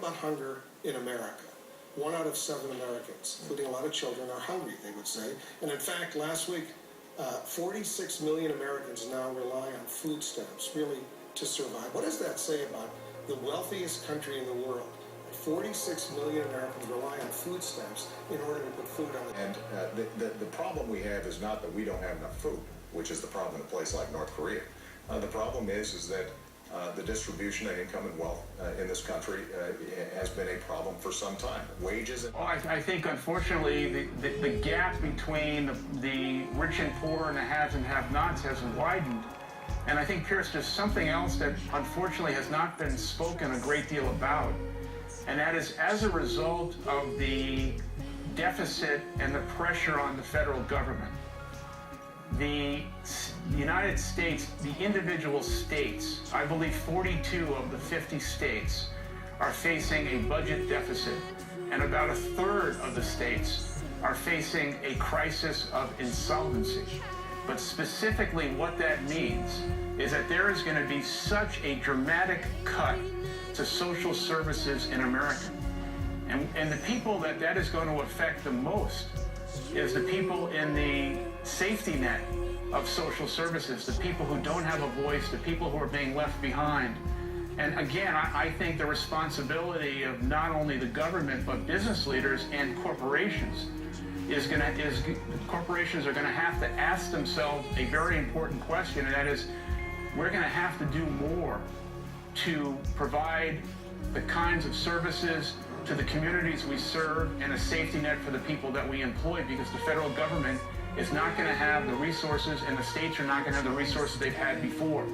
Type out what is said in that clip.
not hunger in America. 1 out of 7 Americans, including a lot of children, are hungry, they would say. And in fact, last week, 46 million Americans now rely on food stamps, really, to survive. What does that say about the wealthiest country in the world? 46 million Americans rely on food stamps in order to put food on the table. And the problem we have is not that we don't have enough food, which is the problem in a place like North Korea. The problem is that the distribution of income and wealth in this country has been a problem for some time. Wages and... Well, I think, unfortunately, the gap between the rich and poor and the haves and have-nots has widened. And I think, Pierce, there's something else that, unfortunately, has not been spoken a great deal about. And that is, as a result of the deficit and the pressure on the federal government, the United States, the individual states, I believe 42 of the 50 states, are facing a budget deficit, and about 1/3 of the states are facing a crisis of insolvency. But specifically what that means is that there is going to be such a dramatic cut to social services in America. And the people that is going to affect the most is the people in the safety net of social services, the people who don't have a voice, the people who are being left behind. And again, I think the responsibility of not only the government, but business leaders and corporations corporations are going to have to ask themselves a very important question, and that is, we're going to have to do more to provide the kinds of services to the communities we serve and a safety net for the people that we employ, because the federal government is not going to have the resources, and the states are not going to have the resources they've had before.